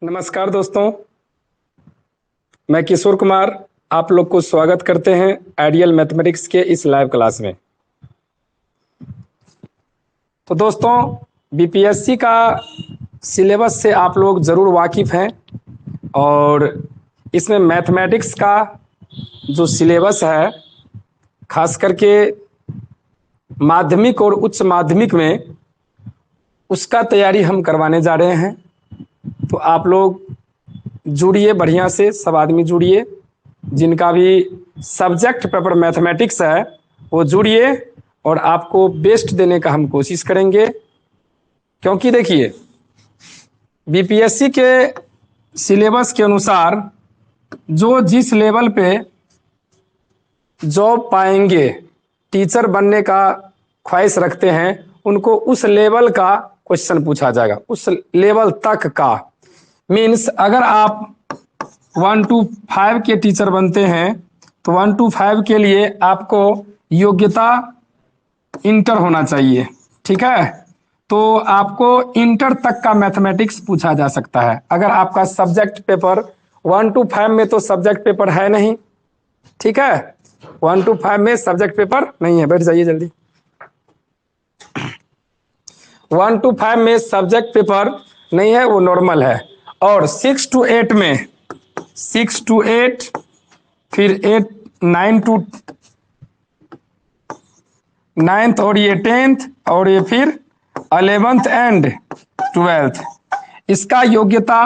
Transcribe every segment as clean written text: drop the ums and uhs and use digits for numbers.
नमस्कार दोस्तों, मैं किशोर कुमार आप लोग को स्वागत करते हैं आइडियल मैथमेटिक्स के इस लाइव क्लास में। तो दोस्तों, बीपीएससी का सिलेबस से आप लोग ज़रूर वाकिफ़ हैं और इसमें मैथमेटिक्स का जो सिलेबस है, खास करके माध्यमिक और उच्च माध्यमिक में उसका तैयारी हम करवाने जा रहे हैं। तो आप लोग जुड़िए, बढ़िया से सब आदमी जुड़िए, जिनका भी सब्जेक्ट पेपर मैथमेटिक्स है वो जुड़िए और आपको बेस्ट देने का हम कोशिश करेंगे। क्योंकि देखिए, बीपीएससी के सिलेबस के अनुसार जो जिस लेवल पे जॉब पाएंगे, टीचर बनने का ख्वाहिश रखते हैं, उनको उस लेवल का क्वेश्चन पूछा जाएगा, उस लेवल तक का। मीन्स अगर आप 1 to 5 के टीचर बनते हैं तो 1 to 5 के लिए आपको योग्यता इंटर होना चाहिए, ठीक है। तो आपको इंटर तक का मैथमेटिक्स पूछा जा सकता है। अगर आपका सब्जेक्ट पेपर 1 to 5 में तो सब्जेक्ट पेपर है नहीं, ठीक है। 1 to 5 में सब्जेक्ट पेपर नहीं है, बैठ जाइए जल्दी। 1 to 5 में सब्जेक्ट पेपर नहीं है, वो नॉर्मल है। और 6 to 8 में 6 to 8, फिर 9 to 9th और ये 10th और ये फिर 11th एंड 12th, इसका योग्यता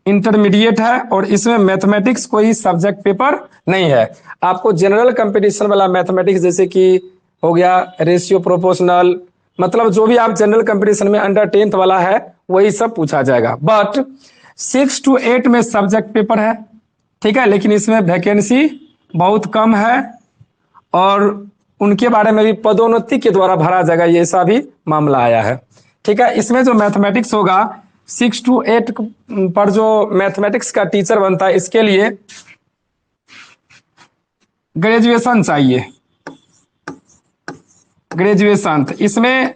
इंटरमीडिएट है और इसमें मैथमेटिक्स कोई सब्जेक्ट पेपर नहीं है। आपको जनरल कंपटीशन वाला मैथमेटिक्स जैसे कि हो गया रेशियो प्रोपोर्शनल, मतलब जो भी आप जनरल कंपटीशन में अंडर 10th वाला है वही सब पूछा जाएगा। बट 6 to 8 में सब्जेक्ट पेपर है, ठीक है, लेकिन इसमें वैकेंसी बहुत कम है और उनके बारे में भी पदोन्नति के द्वारा भरा जाएगा, ये ऐसा भी मामला आया है, ठीक है। इसमें जो मैथमेटिक्स होगा 6 to 8 पर जो मैथमेटिक्स का टीचर बनता है, इसके लिए ग्रेजुएशन चाहिए, ग्रेजुएशन। इसमें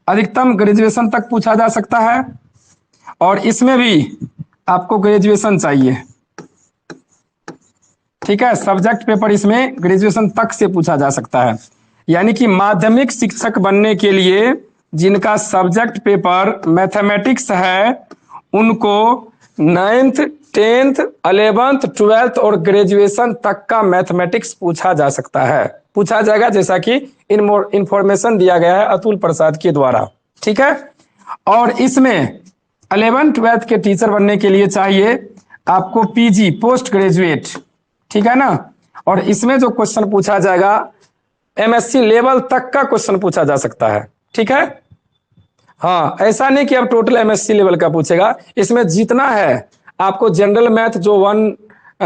अधिकतम ग्रेजुएशन तक पूछा जा सकता है और इसमें भी आपको ग्रेजुएशन चाहिए, ठीक है। सब्जेक्ट पेपर इसमें ग्रेजुएशन तक से पूछा जा सकता है। यानी कि माध्यमिक शिक्षक बनने के लिए जिनका सब्जेक्ट पेपर मैथमेटिक्स है, उनको 9th 10th 11th 12th और ग्रेजुएशन तक का मैथमेटिक्स पूछा जा सकता है, पूछा जाएगा, जैसा कि इंफॉर्मेशन दिया गया है अतुल प्रसाद के द्वारा, ठीक है। और इसमें 11th 12th के टीचर बनने के लिए चाहिए आपको पीजी, पोस्ट ग्रेजुएट, ठीक है ना। और इसमें जो क्वेश्चन पूछा जाएगा एमएससी लेवल तक का क्वेश्चन पूछा जा सकता है, ठीक है। हाँ, ऐसा नहीं कि अब टोटल एमएससी लेवल का पूछेगा। इसमें जितना है आपको जनरल मैथ जो 1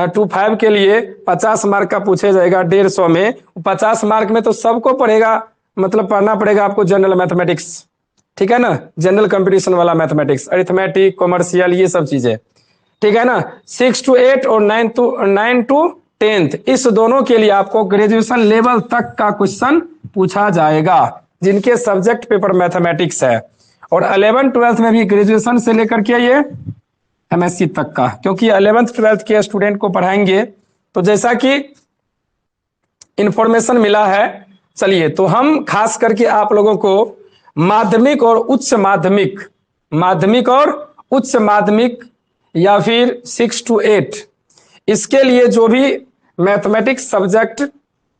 to 5 के लिए 50 मार्क का पूछे जाएगा 150 में, 50 मार्क में तो सबको पढ़ेगा, मतलब पढ़ना पड़ेगा आपको जनरल मैथमेटिक्स, ठीक है ना। जनरल कंपटीशन वाला मैथमेटिक्स, अरिथमेटिक, कॉमर्शियल, ये सब चीजें, ठीक है ना। 6 to 8 और 9 to 10th, इस दोनों के लिए आपको ग्रेजुएशन लेवल तक का क्वेश्चन पूछा जाएगा जिनके सब्जेक्ट पेपर मैथमेटिक्स है। और 11th 12th में भी ग्रेजुएशन से लेकर के ये एमएससी तक का, क्योंकि 11th 12th के स्टूडेंट को पढ़ाएंगे। तो जैसा कि इंफॉर्मेशन मिला है, चलिए तो हम खास करके आप लोगों को माध्यमिक और उच्च माध्यमिक, माध्यमिक और उच्च माध्यमिक या फिर 6 to 8, इसके लिए जो भी मैथमेटिक्स सब्जेक्ट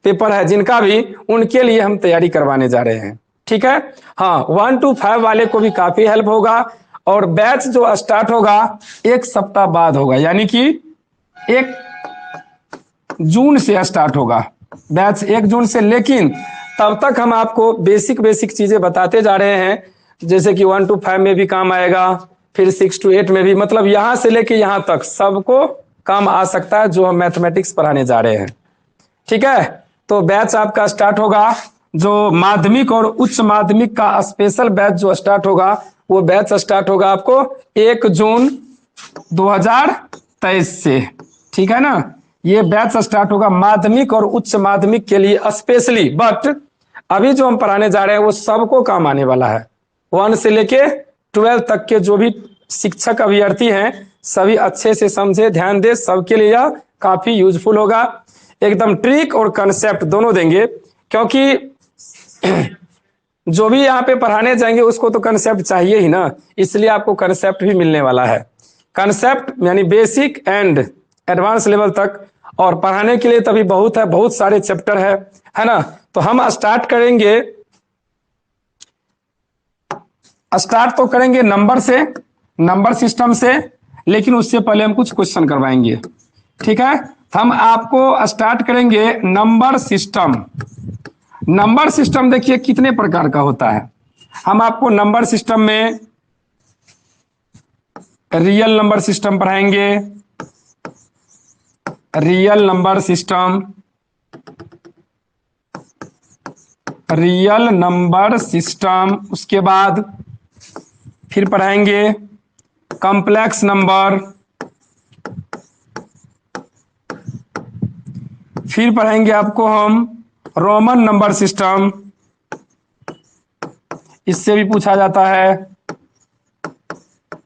पेपर है जिनका भी, उनके लिए हम तैयारी करवाने जा रहे हैं, ठीक है। हाँ, 1 to 5 वाले को भी काफी हेल्प होगा। और बैच जो स्टार्ट होगा 1 सप्ताह बाद होगा, यानी कि 1 जून से स्टार्ट होगा बैच, 1 जून से। लेकिन तब तक हम आपको बेसिक चीजें बताते जा रहे हैं, जैसे कि 1 to 5 में भी काम आएगा, फिर 6 to 8 में भी, मतलब यहां से लेके यहां तक सबको काम आ सकता है जो हम मैथमेटिक्स पढ़ाने जा रहे हैं, ठीक है। तो बैच आपका स्टार्ट होगा, जो माध्यमिक और उच्च माध्यमिक का स्पेशल बैच जो स्टार्ट होगा, वो बैच स्टार्ट होगा आपको 1 जून 2023 से, ठीक है ना। ये बैच स्टार्ट होगा माध्यमिक और उच्च माध्यमिक के लिए स्पेशली। बट अभी जो हम पढ़ाने जा रहे हैं वो सबको काम आने वाला है, 1 से लेके 12 तक के जो भी शिक्षक अभ्यर्थी हैं सभी अच्छे से समझे, ध्यान दे, सबके लिए यह काफी यूजफुल होगा। एकदम ट्रिक और कंसेप्ट दोनों देंगे, क्योंकि जो भी यहाँ पे पढ़ाने जाएंगे उसको तो कंसेप्ट चाहिए ही ना, इसलिए आपको कंसेप्ट भी मिलने वाला है। कंसेप्ट यानी बेसिक एंड एडवांस लेवल तक, और पढ़ाने के लिए तभी बहुत है, बहुत सारे चैप्टर है ना। तो हम स्टार्ट तो करेंगे नंबर से, नंबर सिस्टम से, लेकिन उससे पहले हम कुछ क्वेश्चन करवाएंगे, ठीक है। हम आपको स्टार्ट करेंगे नंबर सिस्टम। नंबर सिस्टम देखिए कितने प्रकार का होता है। हम आपको नंबर सिस्टम में रियल नंबर सिस्टम पढ़ाएंगे, real number system, real number system, उसके बाद फिर पढ़ाएंगे कॉम्प्लेक्स नंबर, फिर पढ़ाएंगे आपको हम रोमन नंबर सिस्टम, इससे भी पूछा जाता है,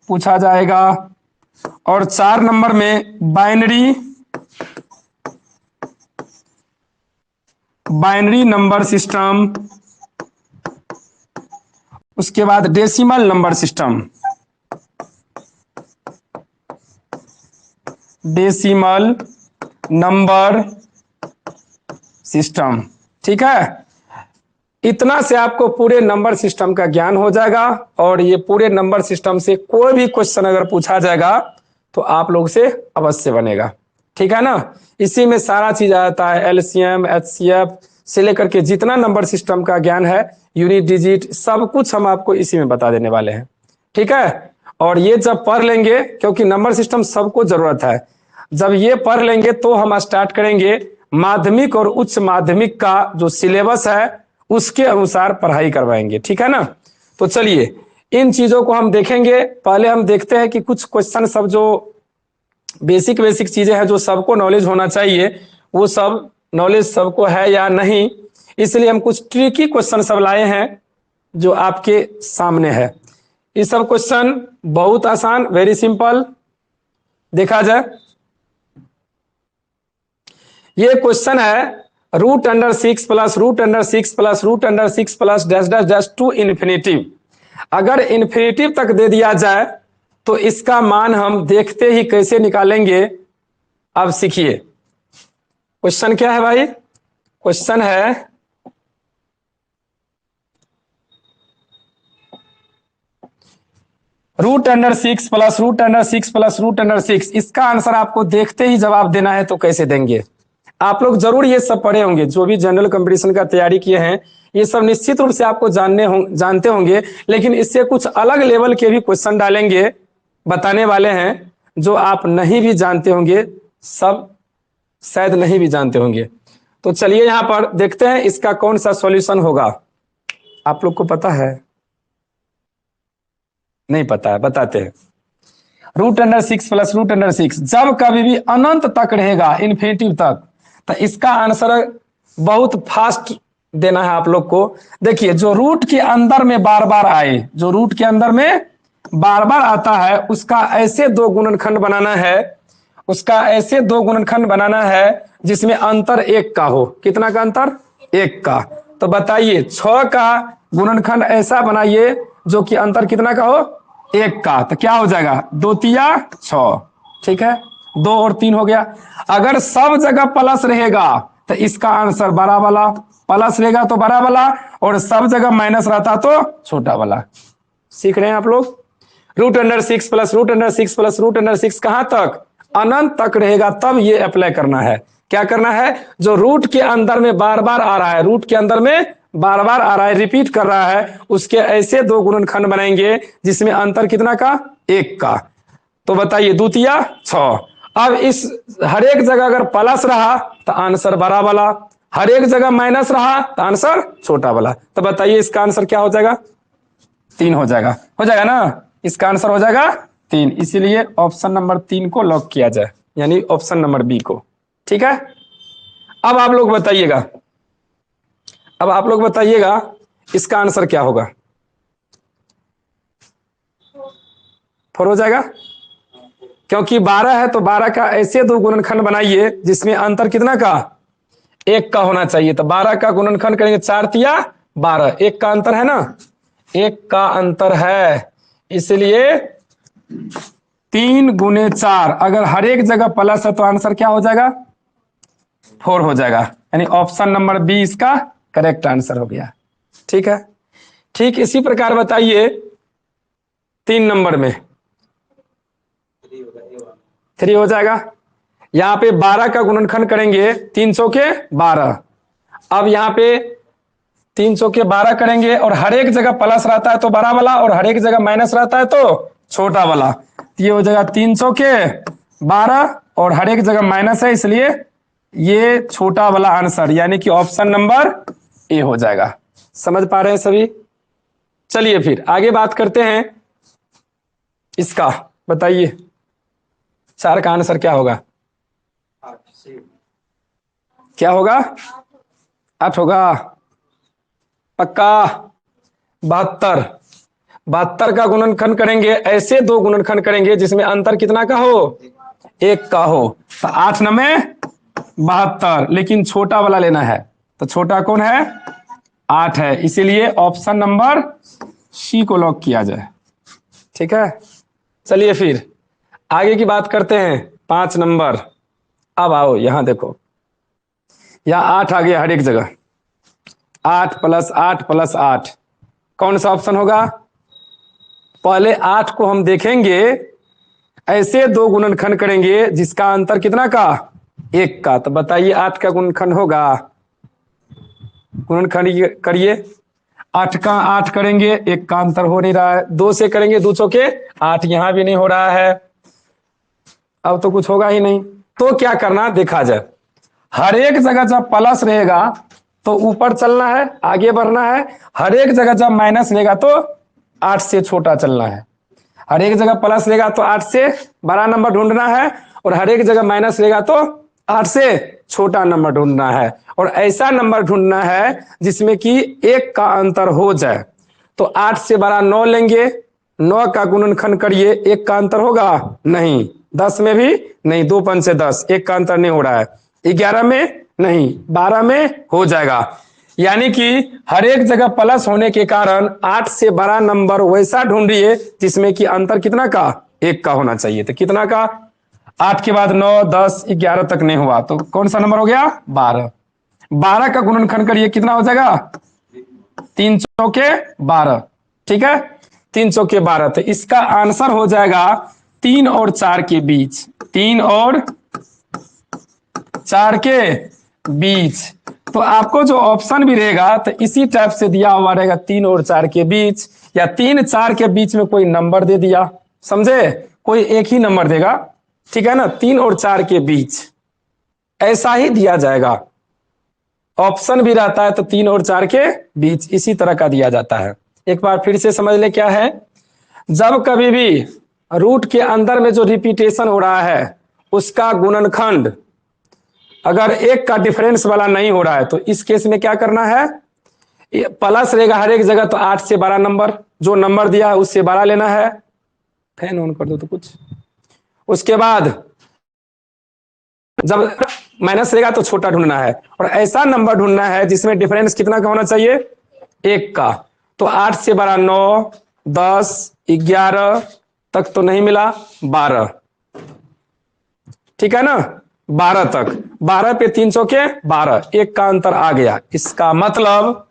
पूछा जाएगा। और 4 नंबर में बाइनरी नंबर सिस्टम, उसके बाद decimal number system, decimal number system, ठीक है। इतना से आपको पूरे नंबर सिस्टम का ज्ञान हो जाएगा, और ये पूरे नंबर सिस्टम से कोई भी क्वेश्चन अगर पूछा जाएगा तो आप लोग से अवश्य बनेगा, ठीक है ना। इसी में सारा चीज आता है, एलसीएम, एचसीएफ से लेकर के जितना नंबर सिस्टम का ज्ञान है, यूनिट डिजिट, सब कुछ हम आपको इसी में बता देने वाले हैं, ठीक है। और ये जब पढ़ लेंगे, क्योंकि नंबर सिस्टम सबको जरूरत है, जब ये पढ़ लेंगे तो हम स्टार्ट करेंगे माध्यमिक और उच्च माध्यमिक का जो सिलेबस है उसके अनुसार पढ़ाई करवाएंगे, ठीक है ना। तो चलिए इन चीजों को हम देखेंगे। पहले हम देखते हैं कि कुछ क्वेश्चन सब जो बेसिक बेसिक चीजें हैं जो सबको नॉलेज होना चाहिए, वो सब नॉलेज सबको है या नहीं, इसलिए हम कुछ ट्रिकी क्वेश्चन सब लाए हैं जो आपके सामने है। ये सब क्वेश्चन बहुत आसान, वेरी सिंपल। देखा जाए, ये क्वेश्चन है √6 plus √6 plus √6 plus dash dash dash to infinitive. अगर इन्फिनिटिव तक दे दिया जाए तो इसका मान हम देखते ही कैसे निकालेंगे, अब सीखिए। क्वेश्चन क्या है भाई? क्वेश्चन है √6 प्लस √6 प्लस √6। इसका आंसर आपको देखते ही जवाब देना है, तो कैसे देंगे? आप लोग जरूर ये सब पढ़े होंगे, जो भी जनरल कंपटीशन का तैयारी किए हैं, ये सब निश्चित रूप से आपको जानते होंगे, लेकिन इससे कुछ अलग लेवल के भी क्वेश्चन डालेंगे, बताने वाले हैं, जो आप नहीं भी जानते होंगे, सब शायद नहीं भी जानते होंगे। तो चलिए यहां पर देखते हैं इसका कौन सा सॉल्यूशन होगा। आप लोग को पता है? नहीं पता है, बताते हैं। √6 प्लस √6 जब कभी भी अनंत तक रहेगा, इन्फिनिटिव तक, तो इसका आंसर बहुत फास्ट देना है आप लोग को। देखिए, जो रूट के अंदर में बार बार आए, जो रूट के अंदर में बार बार आता है, उसका ऐसे दो गुणनखंड बनाना है, उसका ऐसे दो गुणनखंड बनाना है जिसमें अंतर 1 का हो। कितना का अंतर? 1 का। तो बताइए, 6 का गुणनखंड ऐसा बनाइए जो कि अंतर कितना का हो? 1 का। तो क्या हो जाएगा? 2 तिया 6, ठीक है। 2 और 3 हो गया। अगर सब जगह प्लस रहेगा तो इसका आंसर बड़ा वाला, प्लस रहेगा तो बड़ा वाला, और सब जगह माइनस रहता तो छोटा वाला। सीख रहे हैं आप लोग? √6 प्लस √6 प्लस √6 कहां तक? अनंत तक रहेगा, तब ये अप्लाई करना है। क्या करना है? जो रूट के अंदर में बार बार आ रहा है, रूट के अंदर में बार बार आ रहा है, रिपीट कर रहा है, उसके ऐसे दो गुणनखंड बनाएंगे जिसमें अंतर कितना का? 1 का। तो बताइए, 2 तिया 6। अब इस हर एक जगह अगर प्लस रहा तो आंसर बड़ा वाला, हर एक जगह माइनस रहा तो आंसर छोटा वाला। तो बताइए इसका आंसर क्या हो जाएगा? 3 हो जाएगा। हो जाएगा ना? इसका आंसर हो जाएगा 3। इसीलिए ऑप्शन नंबर 3 को लॉक किया जाए, यानी ऑप्शन नंबर बी को, ठीक है। अब आप लोग बताइएगा, अब आप लोग बताइएगा इसका आंसर क्या होगा? 4 हो जाएगा क्योंकि 12 है तो 12 का ऐसे दो गुणनखंड बनाइए जिसमें अंतर कितना का, 1 का होना चाहिए। तो 12 का गुणनखंड करेंगे 4 तिया 12, 1 का अंतर है ना, 1 का अंतर है, इसलिए 3 गुने 4, अगर हर एक जगह प्लस है तो आंसर क्या हो जाएगा, 4 हो जाएगा। यानी ऑप्शन नंबर बी इसका करेक्ट आंसर हो गया। ठीक है, ठीक इसी प्रकार बताइए 3 नंबर में 3 हो जाएगा। यहाँ पे 12 का गुणनखंड करेंगे 300 के 12, अब यहाँ पे 300 के 12 करेंगे और हर एक जगह प्लस रहता है तो बड़ा वाला और हर एक जगह माइनस रहता है तो छोटा वाला, ये हो जाएगा 300 के 12 और हर एक जगह माइनस है इसलिए ये छोटा वाला आंसर, यानी कि ऑप्शन नंबर ए हो जाएगा। समझ पा रहे हैं सभी? चलिए फिर आगे बात करते हैं इसका, बताइए 4 का आंसर क्या होगा, क्या होगा, 8 होगा पक्का। 72 का गुणनखंड करेंगे, ऐसे दो गुणनखंड करेंगे जिसमें अंतर कितना का हो, 1 का हो। तो 8 9 72, लेकिन छोटा वाला लेना है, तो छोटा कौन है, 8 है, इसीलिए ऑप्शन नंबर सी को लॉक किया जाए। ठीक है, चलिए फिर आगे की बात करते हैं 5 नंबर। अब आओ यहां देखो, यहां 8 आ गया हर एक जगह, 8 + 8 + 8, कौन सा ऑप्शन होगा? पहले 8 को हम देखेंगे, ऐसे दो गुणनखंड करेंगे जिसका अंतर कितना का, 1 का। तो बताइए 8 का गुणनखंड होगा, गुणनखंड करिए, 8 का 8 करेंगे, 1 का अंतर हो नहीं रहा है, 2 से करेंगे 2 चौके 8, यहां भी नहीं हो रहा है, अब तो कुछ होगा ही नहीं। तो क्या करना देखा जाए, हर एक जगह जब प्लस रहेगा तो ऊपर चलना है, आगे बढ़ना है, हर एक जगह जब माइनस रहेगा तो 8 से छोटा चलना है, हर एक जगह प्लस रहेगा तो 8 से बड़ा नंबर ढूंढना है और हर एक जगह माइनस रहेगा तो 8 से छोटा नंबर ढूंढना है, और ऐसा नंबर ढूंढना है जिसमें कि 1 का अंतर हो जाए। तो 8 से बड़ा 9 लेंगे, 9 का गुणनखंड करिए, 1 का अंतर होगा नहीं, 10 में भी नहीं, 2 5 से 10, 1 का अंतर नहीं हो रहा है, 11 में नहीं, 12 में हो जाएगा। यानी कि हर एक जगह प्लस होने के कारण 8 से बड़ा नंबर वैसा ढूंढिए जिसमें कि अंतर कितना का, 1 का होना चाहिए। तो कितना का, 8 के बाद 9 10 11 तक नहीं हुआ तो कौन सा नंबर हो गया, 12। 12 का गुणनखंड करिए, कितना हो जाएगा, 300 के 12। ठीक है, 300 के 12, तो इसका आंसर हो जाएगा 3 और 4 के बीच, 3 और 4 के बीच। तो आपको जो ऑप्शन भी रहेगा तो इसी टाइप से दिया हुआ रहेगा, 3 और 4 के बीच, या 3 4 के बीच में कोई नंबर दे दिया, समझे, कोई एक ही नंबर देगा। ठीक है ना, 3 और 4 के बीच ऐसा ही दिया जाएगा, ऑप्शन भी रहता है तो 3 और 4 के बीच इसी तरह का दिया जाता है। एक बार फिर से समझ ले क्या है, जब कभी भी रूट के अंदर में जो रिपीटेशन हो रहा है उसका गुणनखंड अगर 1 का डिफरेंस वाला नहीं हो रहा है तो इस केस में क्या करना है, प्लस रहेगा हर एक जगह तो 8 से बड़ा नंबर जो नंबर दिया है उससे बड़ा लेना है। फैन ऑन कर दो तो कुछ, उसके बाद जब माइनस रहेगा तो छोटा ढूंढना है, और ऐसा नंबर ढूंढना है जिसमें डिफरेंस कितना का होना चाहिए, 1 का। तो 8 से बड़ा 9 10 11 तक तो नहीं मिला, 12, ठीक है ना, 12 तक, 12 पे 300 के 12, 1 का अंतर आ गया, इसका मतलब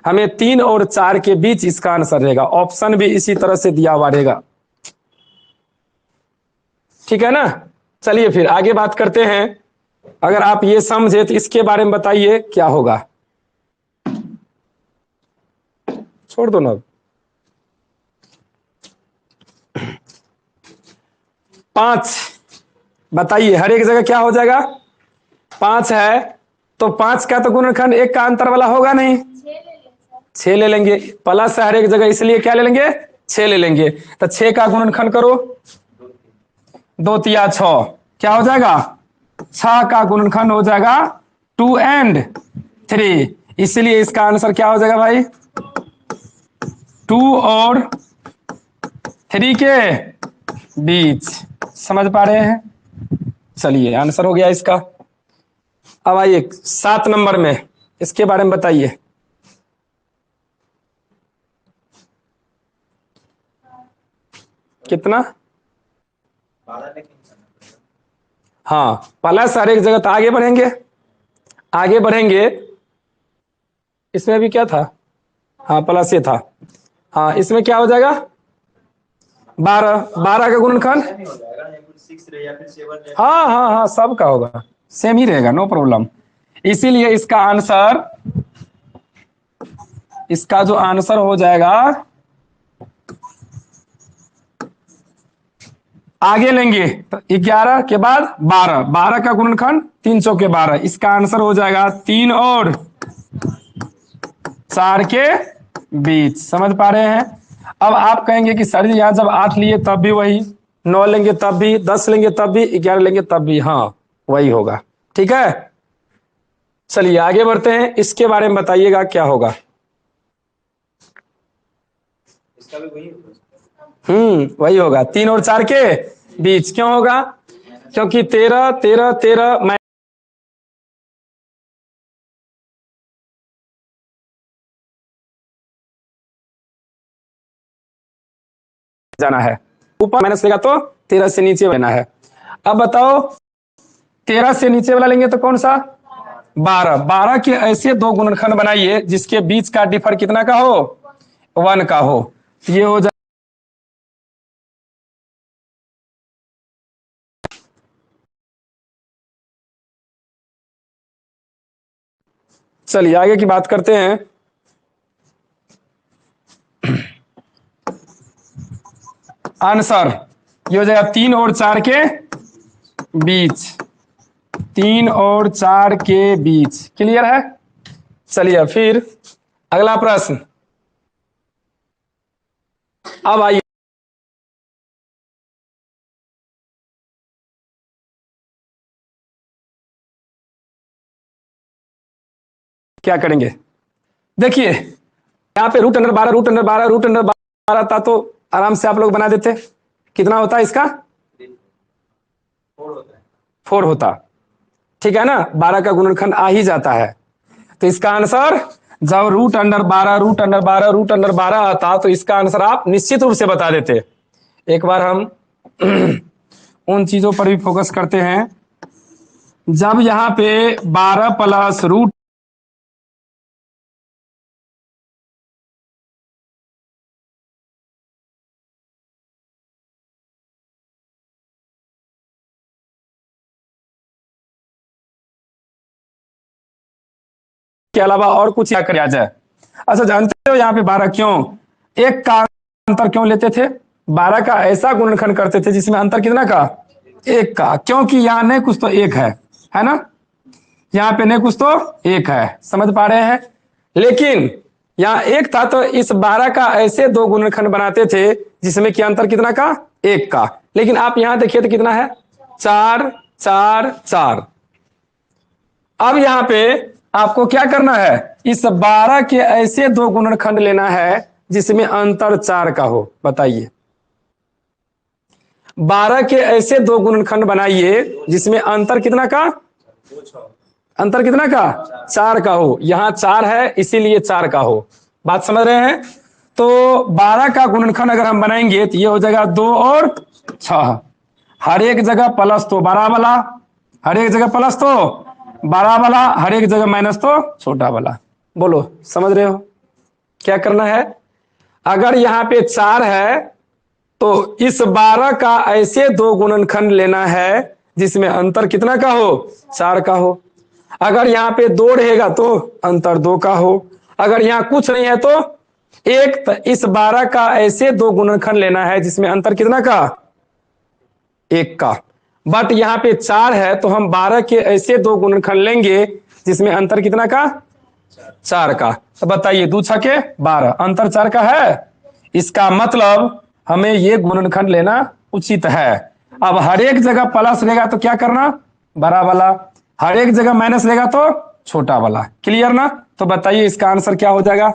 हमें 3 और 4 के बीच इसका आंसर रहेगा, ऑप्शन भी इसी तरह से दिया हुआ रहेगा। ठीक है ना, चलिए फिर आगे बात करते हैं। अगर आप ये समझे तो इसके बारे में बताइए क्या होगा, छोड़ दो ना। 5 बताइए, हर एक जगह क्या हो जाएगा, 5 है तो 5 का तो गुणनखंड 1 का अंतर वाला होगा नहीं, 6 ले लेंगे, प्लस है हर एक जगह इसलिए क्या ले लेंगे, 6 ले लेंगे। तो 6 का गुणनखंड करो, 2 तिया 6, क्या हो जाएगा, 6 का गुणनखंड हो जाएगा 2 और 3, इसलिए इसका आंसर क्या हो जाएगा भाई, 2 और 3 के बीच। समझ पा रहे हैं? चलिए आंसर हो गया इसका। अब आइए 7 नंबर में, इसके बारे में बताइए। कितना? हाँ प्लस हर एक जगह, तो आगे बढ़ेंगे, आगे बढ़ेंगे। इसमें भी क्या था? हाँ प्लस ये था। हाँ इसमें क्या हो जाएगा? 12, 12 का गुणनखंड। हाँ हाँ हाँ सबका होगा, सेम ही रहेगा, नो प्रॉब्लम। इसीलिए इसका आंसर, इसका जो आंसर हो जाएगा, आगे लेंगे तो 11 के बाद 12, 12 का गुणनखंड 3 चौके 12, इसका आंसर हो जाएगा 3 और 4 के बीच। समझ पा रहे हैं? अब आप कहेंगे कि सर जी यहाँ जब 8 लिए तब भी वही, 9 लेंगे तब भी, 10 लेंगे तब भी, 11 लेंगे तब भी, हाँ वही होगा। ठीक है, चलिए आगे बढ़ते हैं, इसके बारे में बताइएगा क्या होगा। इसका भी वही होगा। वही होगा, 3 और 4 के बीच। क्यों होगा? क्योंकि 13 13 13 मैं जाना है, ऊपर माइनस लेगा तो 13 से नीचे लेना है। अब बताओ 13 से नीचे वाला लेंगे तो कौन सा? 12, 12 के ऐसे दो गुणनखंड बनाइए जिसके बीच का डिफर कितना का हो? 1 का हो। ये हो जाए, चलिए आगे की बात करते हैं। आंसर ये हो जाएगा 3 और 4 के बीच, 3 और 4 के बीच। क्लियर है? चलिए फिर अगला प्रश्न। अब आइए क्या करेंगे, देखिए यहाँ पे root under 12, root under 12, root under 12 था तो आराम से आप लोग बना देते। कितना होता है इसका? 4 होता। ठीक है ना, 12 का गुणनखंड आ ही जाता है। तो इसका आंसर जब root under 12, root under 12, root under 12 आता तो इसका आंसर आप निश्चित रूप से बता देते। एक बार हम उन चीजों पर भी फोकस करते हैं। जब यहाँ पे 12 प्लस रूट के अलावा और कुछ क्या किया जाए। अच्छा जानते हो यहाँ पे 12 क्यों, एक का अंतर क्यों लेते थे? 12 का ऐसा गुणनखंड करते थे जिसमें अंतर कितना का? एक का, क्योंकि यहाँ नहीं कुछ तो एक है ना, यहाँ पे नहीं कुछ तो एक है। समझ पा रहे हैं? लेकिन यहाँ एक था तो इस 12 का ऐसे दो गुणनखंड बनाते थे जिसमें कि अंतर कितना का? एक का। लेकिन आप यहाँ देखिए तो कितना है? 4 4 4। अब यहाँ पे आपको क्या करना है? इस 12 के ऐसे दो गुणनखंड लेना है जिसमें अंतर 4 का हो। बताइए, 12 के ऐसे दो गुणनखंड बनाइए जिसमें अंतर कितना का? अंतर कितना का? 4 का हो। यहां 4 है इसीलिए 4 का हो। बात समझ रहे हैं? तो 12 का गुणनखंड अगर हम बनाएंगे तो ये हो जाएगा 2 और 6। हर एक जगह प्लस तो 12 वाला, हर एक जगह प्लस तो 12 वाला, हर एक जगह माइनस तो छोटा वाला। बोलो समझ रहे हो क्या करना है? अगर यहाँ पे 4 है तो इस 12 का ऐसे दो गुणनखंड लेना है जिसमें अंतर कितना का हो? 4 का हो। अगर यहाँ पे 2 रहेगा तो अंतर 2 का हो। अगर यहाँ कुछ नहीं है तो एक, तो इस 12 का ऐसे दो गुणनखंड लेना है जिसमें अंतर कितना का? 1 का। बट यहाँ पे 4 है तो हम 12 के ऐसे दो गुणनखंड लेंगे जिसमें अंतर कितना का? 4 का। तो बताइए 2 छके 12, अंतर 4 का है। इसका मतलब हमें ये गुणनखंड लेना उचित है। अब हर एक जगह प्लस लेगा तो क्या करना? बड़ा वाला, हर एक जगह माइनस लेगा तो छोटा वाला। क्लियर ना? तो बताइए इसका आंसर क्या हो जाएगा?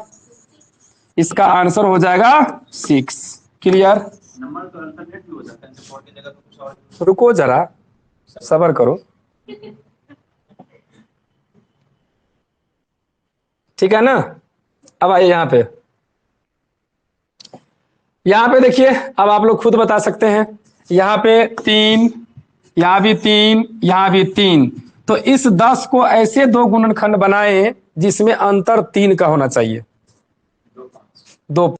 इसका आंसर हो जाएगा 6। क्लियर? रुको जरा, सब्र करो। ठीक है ना। अब आइए यहाँ पे देखिए, अब आप लोग खुद बता सकते हैं। यहाँ पे 3, यहाँ भी 3, यहाँ भी 3। तो इस 10 को ऐसे दो गुणनखंड बनाए जिसमें अंतर 3 का होना चाहिए। दो।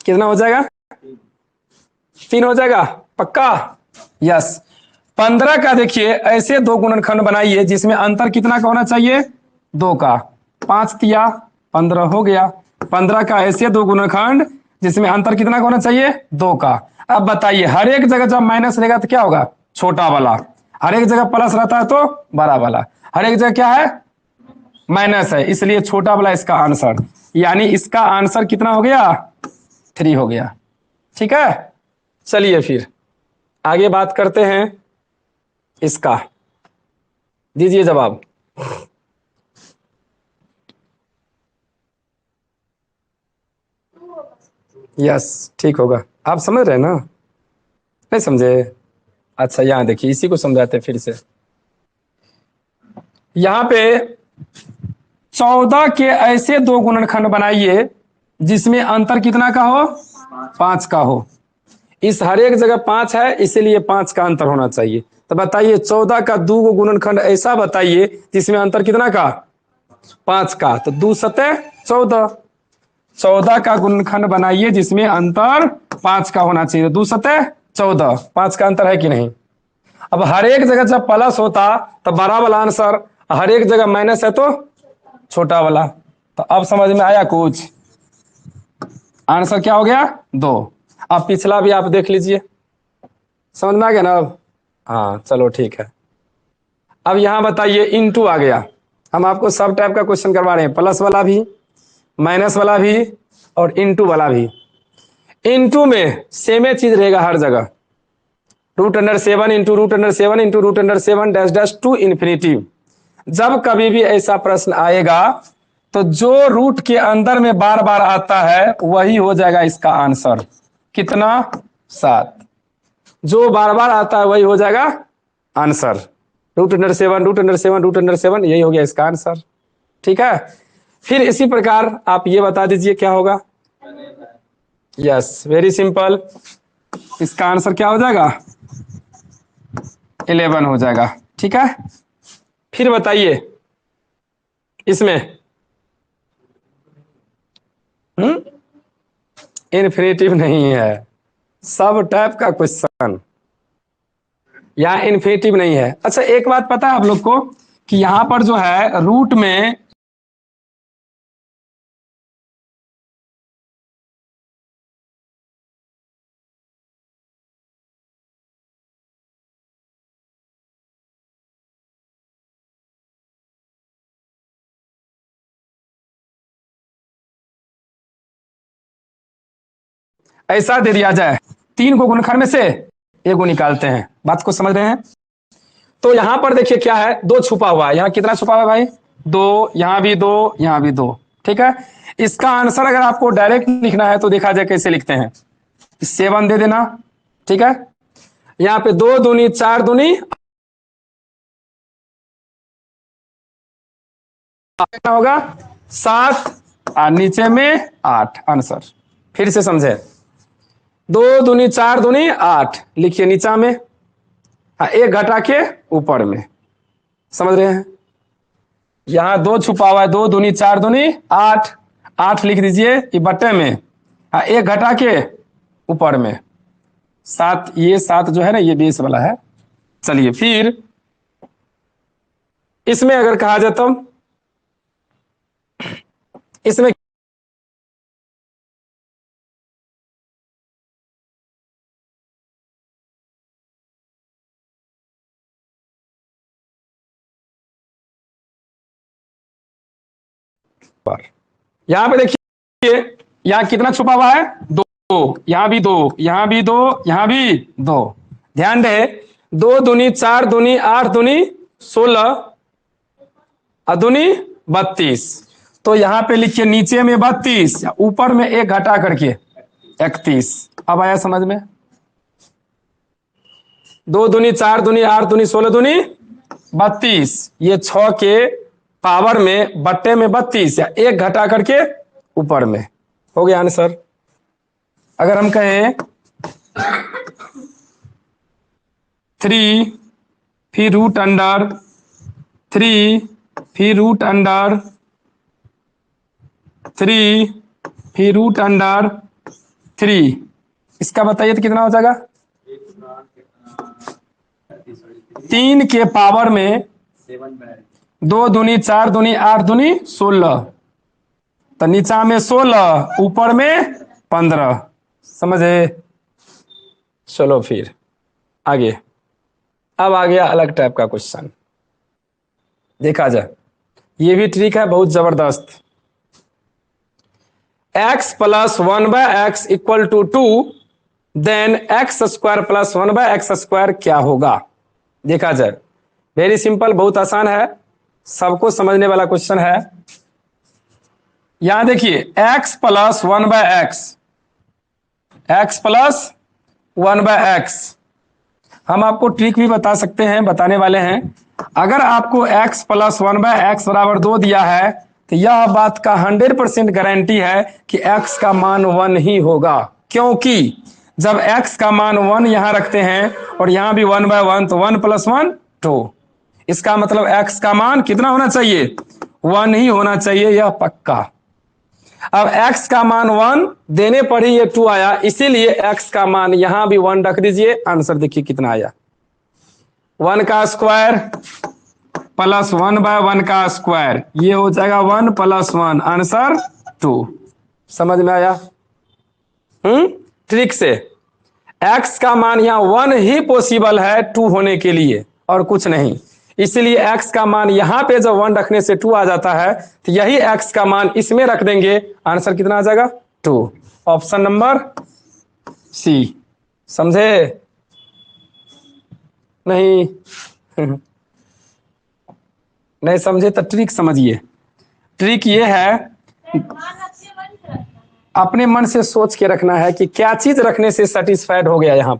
कितना हो जाएगा? 3 हो जाएगा पक्का? यस। 15 का देखिए ऐसे दो गुणनखंड बनाइए जिसमें अंतर कितना का होना चाहिए? 2 का। 5 दिया 15 हो गया। 15 का ऐसे दो गुणनखंड जिसमें अंतर कितना का होना चाहिए? 2 का। अब बताइए, हर एक जगह जब माइनस रहेगा तो क्या होगा? छोटा वाला। हर एक जगह प्लस रहता है तो बड़ा वाला। हर एक जगह क्या है? माइनस है, इसलिए छोटा वाला इसका आंसर। यानी इसका आंसर कितना हो गया? 3 हो गया। ठीक है, चलिए फिर आगे बात करते हैं इसका। दीजिए जवाब। यस, ठीक होगा। आप समझ रहे हैं ना? नहीं समझे? अच्छा, यहां देखिए, इसी को समझाते हैं फिर से। यहां पे 14 के ऐसे दो गुणनखंड बनाइए जिसमें अंतर कितना का हो? 5 का हो। इस हर एक जगह 5 है, इसीलिए 5 का अंतर होना चाहिए। तो बताइए 14 का दो गुणनखंड ऐसा बताइए जिसमें अंतर कितना का? 5 का। तो 2 सतह 14। 14 का गुणनखंड बनाइए जिसमें अंतर 5 का होना चाहिए। 2 सतह 14, 5 का अंतर है कि नहीं? अब हर एक जगह जब प्लस होता तो बड़ा वाला आंसर, हर एक जगह माइनस है तो छोटा वाला। तो अब समझ में आया कुछ? आंसर क्या हो गया? 2। अब पिछला भी आप देख लीजिए, समझ में आ गया ना अब? हाँ चलो ठीक है। अब यहां बताइए इनटू आ गया। हम आपको सब टाइप का क्वेश्चन करवा रहे हैं, प्लस वाला भी, माइनस वाला भी और इनटू वाला भी। इनटू में सेम चीज रहेगा हर जगह। √7 into √7 into √7 dash dash to infinity. जब कभी भी ऐसा प्रश्न आएगा तो जो रूट के अंदर में बार बार आता है वही हो जाएगा इसका आंसर। कितना? 7। जो बार बार आता है वही हो जाएगा आंसर। √7 √7 √7, यही हो गया इसका आंसर। ठीक है, फिर इसी प्रकार आप ये बता दीजिए क्या होगा? Yes, very simple. इसका आंसर क्या हो जाएगा? 11 हो जाएगा। ठीक है, फिर बताइए इसमें इन्फिनेटिव नहीं है, सब टाइप का क्वेश्चन, यहाँ इन्फिनेटिव नहीं है। अच्छा एक बात पता है आप लोग को कि यहाँ पर जो है रूट में ऐसा दे दिया जाए, 3 को गुणनखंड में से 1 को निकालते हैं। बात को समझ रहे हैं? तो यहां पर देखिए क्या है, 2 छुपा हुआ है। यहाँ कितना छुपा हुआ है भाई? 2, यहाँ भी 2, यहाँ भी 2। ठीक है, इसका आंसर अगर आपको डायरेक्ट लिखना है तो देखा जाए कैसे लिखते हैं। 7 दे देना। ठीक है, यहाँ पे 2 दूनी 4 दूनी होगा 7 और नीचे में 8 आंसर। फिर से समझे, 2 दूनी 4 दूनी 8 लिखिए नीचा में, 1 घटा के ऊपर में। समझ रहे हैं? यहाँ 2 छुपा हुआ है, 2 दूनी 4 दूनी 8, 8 लिख दीजिए ये बट्टे में, 1 घटा के ऊपर में 7। ये 7 जो है ना ये बेस वाला है। चलिए फिर इसमें अगर कहा जाए तो इसमें यहां पे देखिए यहां कितना छुपा हुआ है, दो, यहां भी दो, यहां भी दो, यहां भी दो। ध्यान रहे, 2 दूनी 4 दूनी 8 दूनी 16 अदूनी 32। तो यहां पे लिखिए नीचे में 32, ऊपर में एक घटा करके 31। अब आया समझ में? 2 दूनी 4 दूनी 8 दूनी 16 दूनी 32, ये 6 के पावर में बट्टे में 32 या एक घटा करके ऊपर में। हो गया आंसर। अगर हम कहें 3 फिर रूट अंडर 3 फिर रूट अंडर 3 फिर रूट अंडर 3, इसका बताइए तो कितना हो जाएगा? 3 के पावर में 2 दूनी 4 दूनी 8 दूनी 16, तो नीचा में 16 ऊपर में 15। समझे? चलो फिर आगे। अब आ गया अलग टाइप का क्वेश्चन, देखा जाए। ये भी ट्रिक है बहुत जबरदस्त। x plus 1/x equal to 2, then x square plus 1/x² क्या होगा? देखा जाए। वेरी सिंपल, बहुत आसान है, सबको समझने वाला क्वेश्चन है। यहां देखिए x plus 1/x, x plus 1/x, हम आपको ट्रिक भी बता सकते हैं, बताने वाले हैं। अगर आपको x प्लस 1/x बराबर 2 दिया है तो यह बात का 100% गारंटी है कि x का मान 1 ही होगा, क्योंकि जब x का मान 1 यहां रखते हैं और यहां भी 1/1, तो 1 + 1 2, इसका मतलब x का मान कितना होना चाहिए? 1 ही होना चाहिए, यह पक्का। अब x का मान 1 देने पर ही ये 2 आया, इसीलिए x का मान यहां भी 1 रख दीजिए। आंसर देखिए कितना आया, 1 का स्क्वायर प्लस 1/1 का स्क्वायर, ये हो जाएगा 1 + 1, आंसर 2। समझ में आया? ट्रिक से x का मान यहां 1 ही पॉसिबल है 2 होने के लिए, और कुछ नहीं। इसलिए x का मान यहां पे जब 1 रखने से 2 आ जाता है, तो यही x का मान इसमें रख देंगे, आंसर कितना आ जाएगा? 2। Option number C. समझे? नहीं नहीं समझे तो ट्रिक समझिए। ट्रिक ये है, अपने मन से सोच के रखना है कि क्या चीज रखने से सेटिस्फाइड हो गया। यहाँ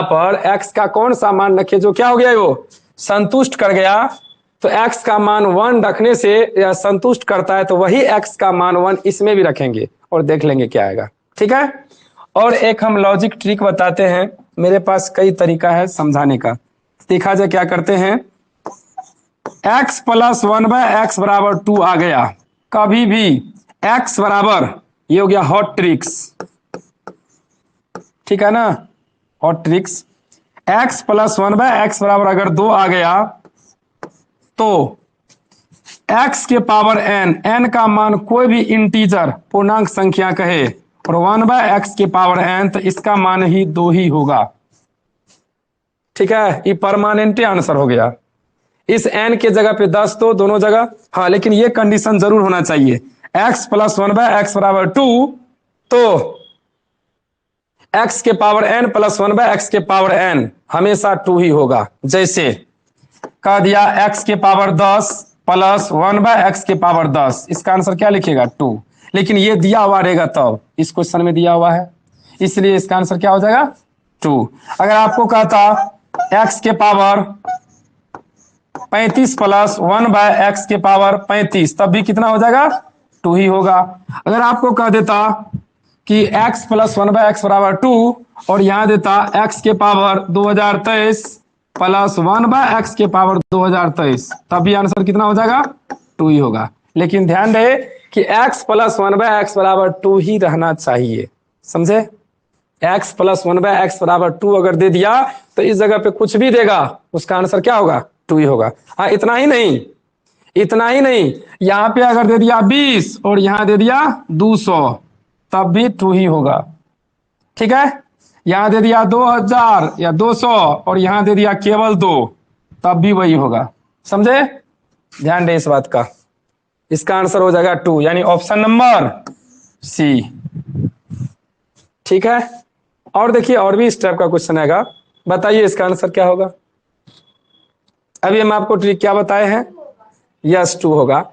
पर x का कौन सा मान रखे जो क्या हो गया, वो संतुष्ट कर गया। तो x का मान 1 रखने से या संतुष्ट करता है, तो वही x का मान 1 इसमें भी रखेंगे और देख लेंगे क्या आएगा। ठीक है? और एक हम लॉजिक ट्रिक बताते हैं, मेरे पास कई तरीका है समझाने का। देखा जाए क्या करते हैं। x प्लस 1/x बराबर 2 आ गया, कभी भी x बराबर, ये हो गया हॉट ट्रिक्स, ठीक है ना, hot tricks. x plus 1/x बराबर अगर 2 आ गया, तो x के पावर n का मान कोई भी इंटीजर पूर्णांक संख्या कहे, और 1/x के पावर n, तो इसका मान ही 2 ही होगा। ठीक है? ये परमानेंट आंसर हो गया। इस n के जगह पे 10 तो दोनों जगह, हाँ, लेकिन ये कंडीशन जरूर होना चाहिए, x प्लस 1/x बराबर 2, तो x के पावर n प्लस 1/x के पावर n हमेशा 2 ही होगा। जैसे कह दिया x के पावर 10 प्लस 1/x के पावर 10, इसका आंसर क्या लिखेगा? 2। लेकिन ये दिया हुआ रहेगा, तब इस क्वेश्चन में दिया हुआ है, इसलिए इसका आंसर क्या हो जाएगा? 2। अगर आपको कहता x के पावर 35 प्लस 1/x के पावर 35, तब भी कितना हो जाएगा? 2 ही होगा। अगर आपको कह देता कि x प्लस 1/x बराबर 2, और यहां देता x के पावर 2023 प्लस 1/x के पावर 2023, तब भी आंसर कितना हो जाएगा? 2 ही होगा। लेकिन ध्यान रहे कि x प्लस 1/x बराबर 2 ही रहना चाहिए। समझे? x प्लस 1/x बराबर 2 अगर दे दिया, तो इस जगह पे कुछ भी देगा, उसका आंसर क्या होगा? 2 ही होगा। हाँ इतना ही नहीं, इतना ही नहीं, यहाँ पे अगर दे दिया 20 और यहाँ दे दिया 200 तब भी 2 ही होगा। ठीक है, यहाँ दे दिया 2000 या 200 और यहाँ दे दिया केवल 2 तब भी वही होगा। समझे, ध्यान दे इस बात का। इसका आंसर हो जाएगा 2, यानी ऑप्शन नंबर सी। ठीक है, और देखिए और भी इस टाइप का क्वेश्चन आएगा, बताइए इसका आंसर क्या होगा। अभी हम आपको ट्रिक क्या बताए हैं, यस 2 होगा।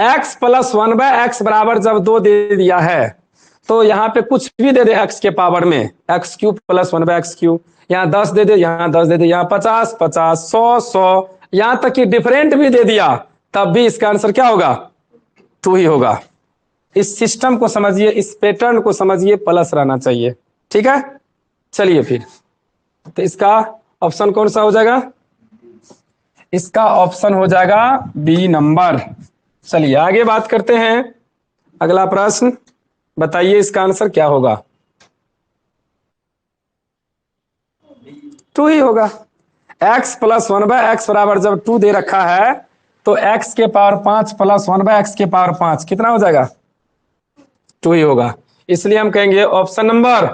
x प्लस 1/x बराबर जब 2 दे दिया है तो यहाँ पे कुछ भी दे दे x के पावर में, x cube plus 1/x cube, यहाँ 10 दे दे, यहाँ 10 दे दे, यहाँ 50 50, 100 100, यहाँ तक कि डिफरेंट भी दे दिया तब भी इसका आंसर क्या होगा, 2 ही होगा। इस सिस्टम को समझिए, इस पैटर्न को समझिए, प्लस रहना चाहिए। ठीक है, चलिए फिर, तो इसका ऑप्शन कौन सा हो जाएगा, इसका ऑप्शन हो जाएगा बी नंबर। चलिए आगे बात करते हैं, अगला प्रश्न बताइए इसका आंसर क्या होगा, 2 ही होगा। x प्लस 1/x बराबर जब 2 दे रखा है तो x के पावर 5 प्लस 1/x के पावर 5 कितना हो जाएगा, 2 ही होगा। इसलिए हम कहेंगे ऑप्शन नंबर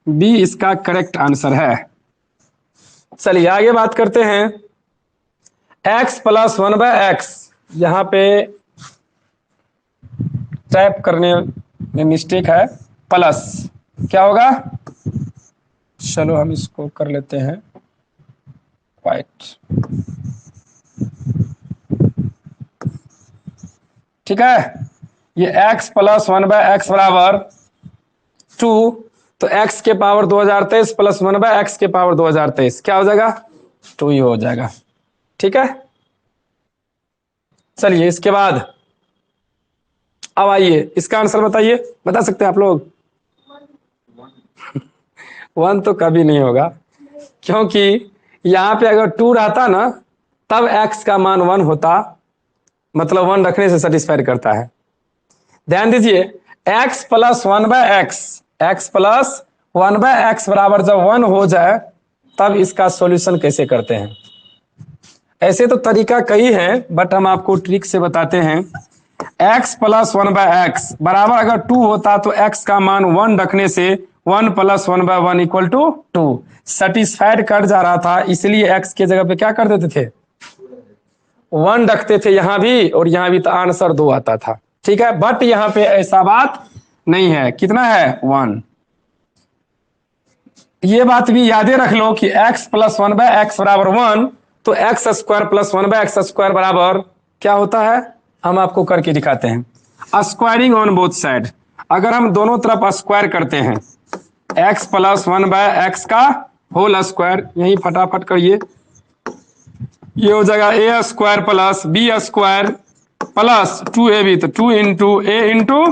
बी इसका करेक्ट आंसर है। चलिए आगे बात करते हैं, x प्लस 1/x, यहां पे टाइप करने में मिस्टेक है, प्लस क्या होगा, चलो हम इसको कर लेते हैं वाइट। ठीक है, ये x प्लस 1/x बराबर 2, तो x के पावर 2023 प्लस 1/x के पावर 2023 क्या हो जाएगा, 2 ही हो जाएगा। ठीक है, चलिए इसके बाद अब आइए इसका आंसर बताइए, बता सकते हैं आप लोग। 1 तो कभी नहीं होगा, क्योंकि यहाँ पे अगर 2 रहता ना तब x का मान 1 होता, मतलब 1 रखने से सेटिस्फाइड करता है। ध्यान दीजिए, x plus 1/x, x plus 1/x बराबर जब 1 हो जाए तब इसका सॉल्यूशन कैसे करते हैं। ऐसे तो तरीका कई हैं, बट हम आपको ट्रिक से बताते हैं। x प्लस 1/x बराबर अगर 2 होता तो x का मान 1 रखने से 1 प्लस 1/1 इक्वल टू 2 सेटिस्फाइड कर जा रहा था, इसलिए x के जगह पे क्या कर देते थे, 1 रखते थे यहां भी, और यहां भी तो आंसर 2 आता था। ठीक है, बट यहां पे ऐसा बात नहीं है, कितना है 1। ये बात भी यादें रख लो कि x प्लस 1/x बराबर 1, तो x square plus 1/x square बराबर क्या होता है, हम आपको करके दिखाते हैं। स्क्वायरिंग ऑन बोथ साइड, अगर हम दोनों तरफ स्क्वायर करते हैं x प्लस 1/x का होल स्क्वायर, यही फटाफट करिए, ये हो जाएगा a square plus b square plus 2ab, तो 2 इंटू a इंटू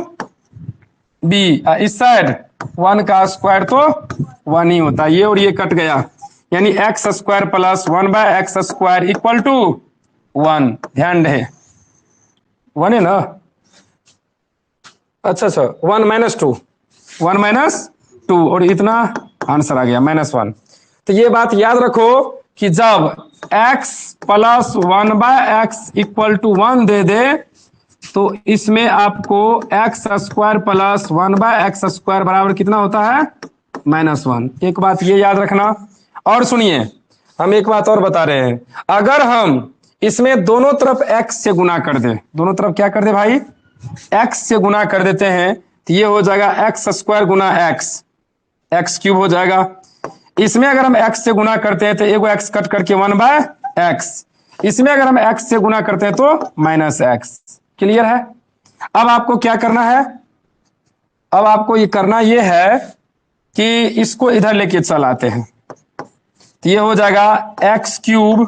बी, इस साइड 1 का स्क्वायर तो 1 ही होता है, ये और ये कट गया, यानी x square plus 1/x square equal to 1। ध्यान रहे 1 है ना, अच्छा 1 माइनस 2, 1 माइनस 2, और इतना आंसर आ गया -1। तो ये बात याद रखो कि जब x plus 1/x equal to 1 दे दे तो इसमें आपको x square plus 1/x square बराबर कितना होता है, -1। एक बात ये याद रखना। और सुनिए, हम एक बात और बता रहे हैं, अगर हम इसमें दोनों तरफ x से गुना कर दे, दोनों तरफ क्या कर दे भाई, x से गुना कर देते हैं, तो ये हो जाएगा x स्क्वायर गुना x क्यूब हो जाएगा। इसमें अगर हम x से गुना करते हैं तो एगो x कट करके 1/x, इसमें अगर हम x से गुना करते हैं तो -x। क्लियर है। अब आपको क्या करना है, अब आपको ये करना ये है कि इसको इधर लेके चल आते हैं, तो ये हो जाएगा x क्यूब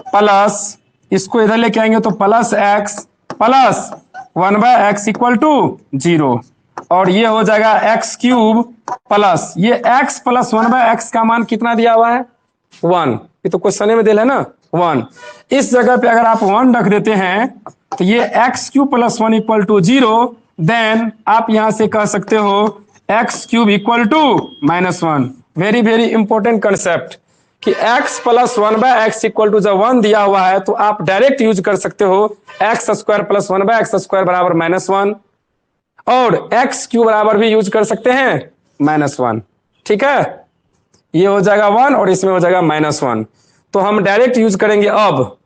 प्लस, इसको इधर लेके आएंगे तो plus x plus 1/x equal to 0, और ये हो जाएगा x क्यूब प्लस, ये x प्लस 1/x का मान कितना दिया हुआ है, 1। ये तो क्वेश्चन में दिया है ना 1, इस जगह पे अगर आप 1 रख देते हैं तो ये x cube plus 1 equal to 0, then आप यहां से कह सकते हो x cube equal to -1। Very very important concept, कि x plus 1/x equal to जब 1 दिया हुआ है तो आप डायरेक्ट यूज कर सकते हो x square plus 1/x square बराबर -1, और x क्यू बराबर भी यूज कर सकते हैं -1। ठीक है, ये हो जाएगा 1 और इसमें हो जाएगा -1। तो हम डायरेक्ट यूज करेंगे अब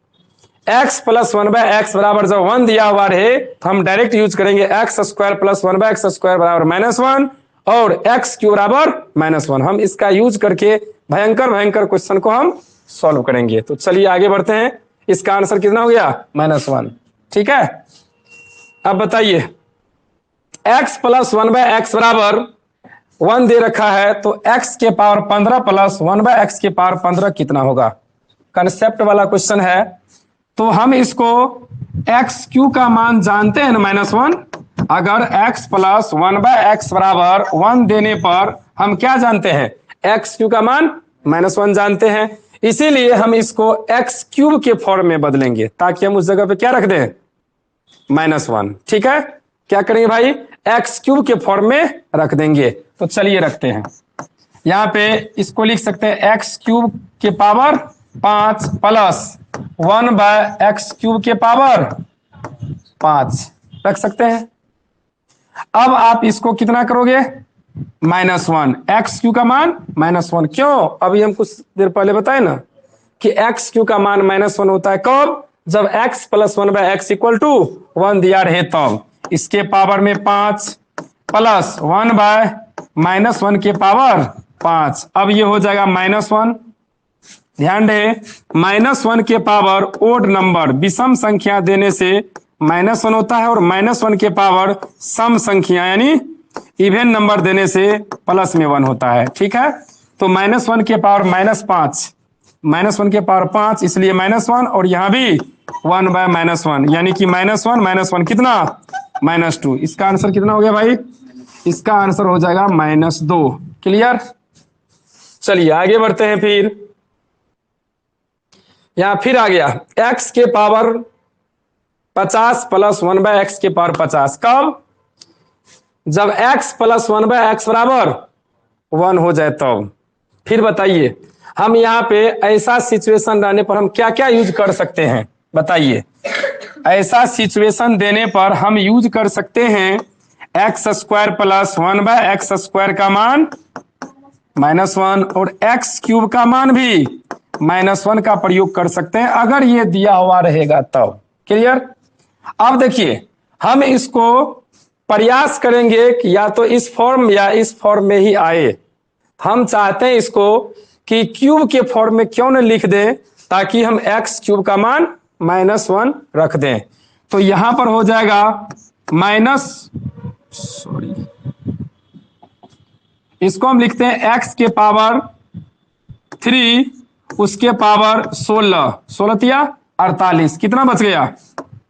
x प्लस 1/x बराबर जब 1 दिया हुआ रहे तो हम डायरेक्ट यूज करेंगे x square plus 1/x square बराबर -1 और x क्यू बराबर -1। हम इसका यूज करके भयंकर भयंकर क्वेश्चन को हम सॉल्व करेंगे। तो चलिए आगे बढ़ते हैं। इसका आंसर कितना हो गया? -1। ठीक है, अब बताइए x प्लस 1/x बराबर 1 दे रखा है तो x के पावर 15 प्लस 1/x के पावर 15 कितना होगा? कंसेप्ट वाला क्वेश्चन है। तो हम इसको एक्स क्यू का मान जानते हैं ना -1। अगर x प्लस 1/x बराबर 1 देने पर हम क्या जानते हैं? एक्स क्यू का मान -1 जानते हैं, इसीलिए हम इसको एक्स क्यूब के फॉर्म में बदलेंगे ताकि हम उस जगह पे क्या रख दें? -1। ठीक है, क्या करेंगे भाई? एक्स क्यूब के फॉर्म में रख देंगे। तो चलिए रखते हैं, यहाँ पे इसको लिख सकते हैं एक्स क्यूब के पावर 5 प्लस 1/x क्यूब के पावर 5 रख सकते हैं। अब आप इसको कितना करोगे? -1। एक्स क्यू का मान -1। क्यों? अभी हम कुछ देर पहले बताए ना कि एक्स क्यू का मान -1 होता है कब? जब x plus 1/x equal to 1 दिया रहे तब। इसके पावर में 5 प्लस 1/-1 के पावर 5। अब ये हो जाएगा -1। ध्यान रहे, -1 के पावर ओड नंबर विषम संख्या देने से -1 होता है और -1 के पावर सम संख्या यानी इवन नंबर देने से प्लस में 1 होता है। ठीक है, तो -1 के पावर -5, -1 के पावर 5 इसलिए -1, और यहां भी 1/-1 यानी कि -1 कितना? -2। इसका आंसर कितना हो गया भाई? इसका आंसर हो जाएगा -2। क्लियर? चलिए आगे बढ़ते हैं। फिर यहां फिर आ गया x के पावर 50 प्लस 1/x के पावर 50। कब? जब x प्लस 1/x बराबर 1 हो जाए तब। फिर बताइए हम यहाँ पे ऐसा सिचुएशन रहने पर हम क्या क्या यूज कर सकते हैं? बताइए, ऐसा सिचुएशन देने पर हम यूज कर सकते हैं x square plus 1/x square का मान -1 और x क्यूब का मान भी -1 का प्रयोग कर सकते हैं अगर ये दिया हुआ रहेगा तब। क्लियर? अब देखिए हम इसको प्रयास करेंगे कि या तो इस फॉर्म या इस फॉर्म में ही आए। हम चाहते हैं इसको कि क्यूब के फॉर्म में क्यों न लिख दें ताकि हम x क्यूब का मान -1 रख दें। तो यहां पर हो जाएगा इसको हम लिखते हैं x के पावर 3 उसके पावर 16 या 48। कितना बच गया?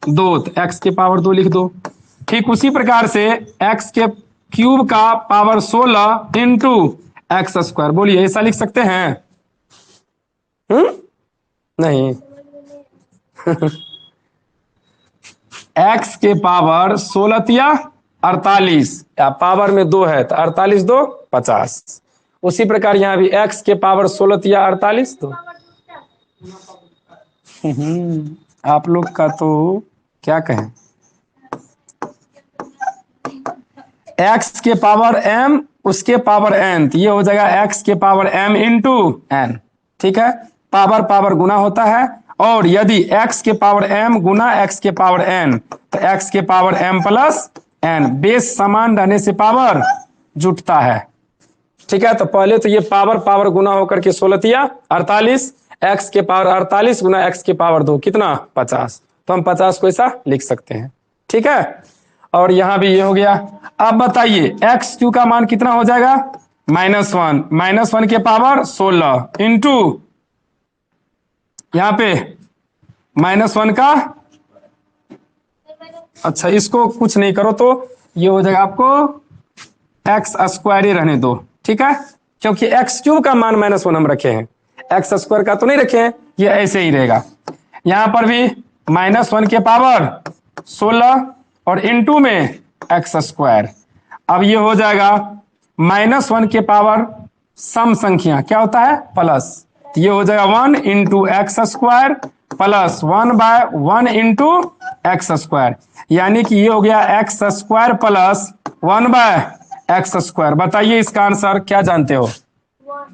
2। तो x के पावर 2 लिख दो। ठीक उसी प्रकार से x के क्यूब का पावर 16 इंटू एक्स स्क्वायर। बोलिए ऐसा लिख सकते हैं? नहीं x के पावर 16 या 48, या पावर में 2 है तो 48 2 50। उसी प्रकार यहां भी x के पावर 16 या 48 तो आप लोग का तो क्या कहें, x के पावर m उसके पावर n, तो ये हो जाएगा x के पावर m इंटू n। ठीक है, पावर पावर गुना होता है, और यदि x के पावर m गुना x के पावर n तो x के power m plus n। Base समान रहने से पावर जुटता है। ठीक है, तो पहले तो ये पावर पावर गुना होकर के 16 या 48, x के पावर 48 गुना x के पावर 2 कितना? 50। तो हम 50 को ऐसा लिख सकते हैं। ठीक है, और यहां भी ये हो गया। अब बताइए एक्स क्यू का मान कितना हो जाएगा? -1। -1 के पावर 16 इंटू यहां पे -1 का, अच्छा इसको कुछ नहीं करो तो ये हो जाएगा आपको एक्स स्क्वायर ही रहने दो। ठीक है, क्योंकि एक्स क्यूब का मान -1 हम रखे हैं, एक्स स्क्वायर का तो नहीं रखे हैं, ये ऐसे ही रहेगा। यहां पर भी -1 के पावर 16 और इंटू में एक्स स्क्वायर। अब ये हो जाएगा -1 के पावर सम संख्या क्या होता है? प्लस। ये हो जाएगा 1 into x square plus 1/1 into x square, यानी कि ये हो गया x square plus 1/x square. बताइए इसका आंसर क्या जानते हो?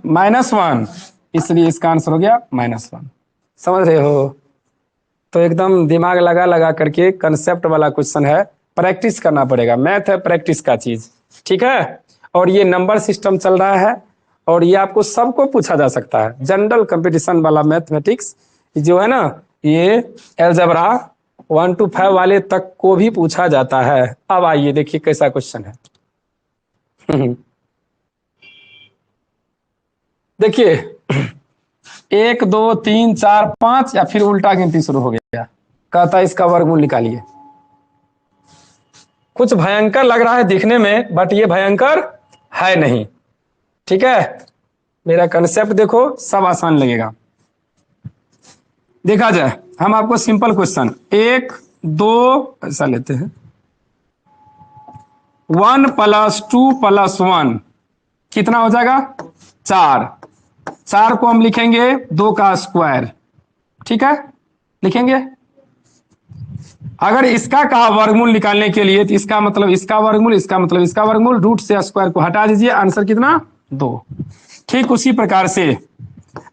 -1, इसलिए इसका आंसर हो गया -1। समझ रहे हो? तो एकदम दिमाग लगा लगा करके कंसेप्ट वाला क्वेश्चन है, प्रैक्टिस करना पड़ेगा। मैथ है प्रैक्टिस का चीज, ठीक है। और ये नंबर सिस्टम चल रहा है और ये आपको सबको पूछा जा सकता है। जनरल कंपटीशन वाला मैथमेटिक्स जो है ना, ये अलजेब्रा 1 to 5 वाले तक को भी पूछा जाता है। अब आइए देखिए कैसा क्वेश्चन है। देखिए 1 2 3 4 5 या फिर उल्टा गिनती शुरू हो गया। कहता है इसका वर्गमूल निकालिए। कुछ भयंकर लग रहा है दिखने में, बट ये भयंकर है नहीं, ठीक है। मेरा कंसेप्ट देखो, सब आसान लगेगा। देखा जाए, हम आपको सिंपल क्वेश्चन 1 2 ऐसा लेते हैं, 1 + 2 + 1 कितना हो जाएगा? 4। 4 को हम लिखेंगे 2 का स्क्वायर, ठीक है, लिखेंगे। अगर इसका कहा वर्गमूल निकालने के लिए, तो इसका मतलब इसका वर्गमूल, इसका मतलब इसका वर्गमूल, रूट से स्क्वायर को हटा दीजिए, आंसर कितना? 2। ठीक उसी प्रकार से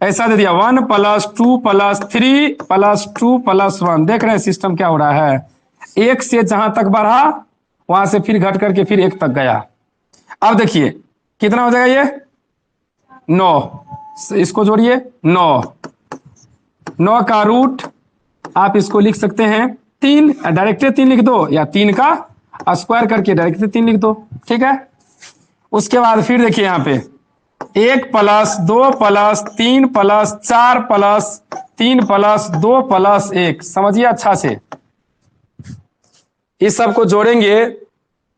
ऐसा दे दिया 1 + 2 + 3 + 2 + 1। देख रहे हैं सिस्टम क्या हो रहा है, 1 से जहां तक बढ़ा वहां से फिर घट करके फिर 1 तक गया। अब देखिए कितना हो जाएगा ये? 9। इसको जोड़िए, 9 का रूट आप इसको लिख सकते हैं 3, डायरेक्ट 3 लिख दो, या 3 का स्क्वायर करके डायरेक्ट 3 लिख दो, ठीक है। उसके बाद फिर देखिए यहाँ पे 1 + 2 + 3 + 4 + 3 + 2 + 1। समझिए अच्छा से, इस सब को जोड़ेंगे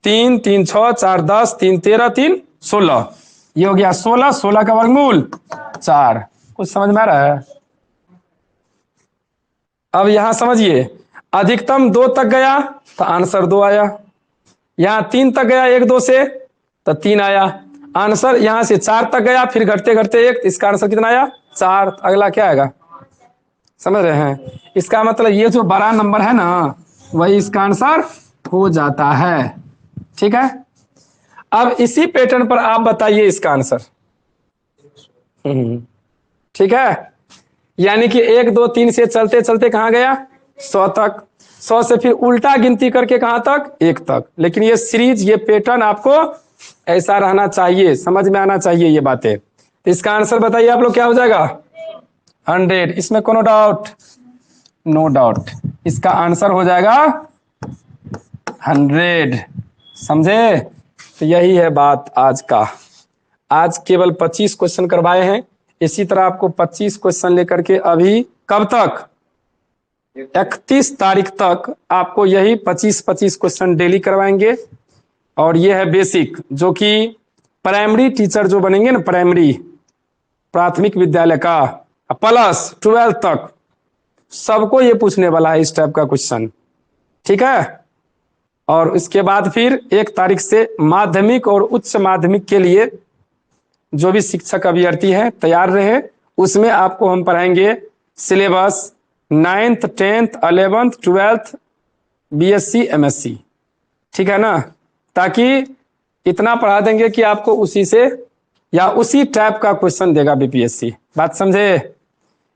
3 3 6 4 10 3 13 3 16, ये हो गया 16। 16 का वर्गमूल 4। कुछ समझ में आ रहा है? अब यहां समझिए, अधिकतम 2 तक गया तो आंसर 2 आया, यहां 3 तक गया 1 2 से तो 3 आया आंसर, यहां से 4 तक गया फिर घटते घटते 1, इसका आंसर कितना आया? 4। अगला क्या आएगा? समझ रहे हैं? इसका मतलब ये जो बड़ा नंबर है ना, वही इसका आंसर हो जाता है, ठीक है। अब इसी पैटर्न पर आप बताइए इसका आंसर, ठीक है। यानी कि 1 2 3 से चलते चलते कहां गया? 100 तक। 100 से फिर उल्टा गिनती करके कहां तक? 1 तक। लेकिन ये सीरीज, ये पैटर्न आपको ऐसा रहना चाहिए, समझ में आना चाहिए ये बातें। तो इसका आंसर बताइए आप लोग क्या हो जाएगा? 100। इसमें कोनो डाउट? नो डाउट, इसका आंसर हो जाएगा 100। समझे? तो यही है बात आज का। आज केवल 25 क्वेश्चन करवाए हैं। इसी तरह आपको 25 क्वेश्चन लेकर के अभी कब तक? 31 तारीख तक आपको यही 25 क्वेश्चन डेली करवाएंगे। और ये है बेसिक, जो कि प्राइमरी टीचर जो बनेंगे ना, प्राइमरी प्राथमिक विद्यालय का प्लस 12 तक, सबको ये पूछने वाला है इस टाइप का क्वेश्चन, ठीक है। और इसके बाद फिर 1 तारीख से माध्यमिक और उच्च माध्यमिक के लिए जो भी शिक्षक अभ्यर्थी हैं तैयार रहे। उसमें आपको हम पढ़ाएंगे syllabus 9th 10th 11th 12th BSc MSc, ठीक है ना। ताकि इतना पढ़ा देंगे कि आपको उसी से या उसी टाइप का क्वेश्चन देगा BPSC। बात समझे?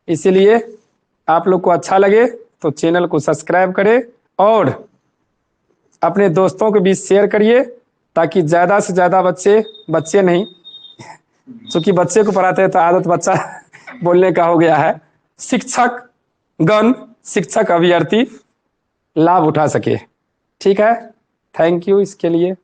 इसीलिए आप लोग को अच्छा लगे तो चैनल को सब्सक्राइब करें और अपने दोस्तों के बीच शेयर करिए, ताकि ज़्यादा से ज़्यादा बच्चे नहीं, क्योंकि बच्चे को पढ़ाते हैं तो आदत बच्चा बोलने का हो गया है, शिक्षक गण, शिक्षक अभ्यर्थी लाभ उठा सके, ठीक है। थैंक यू इसके लिए।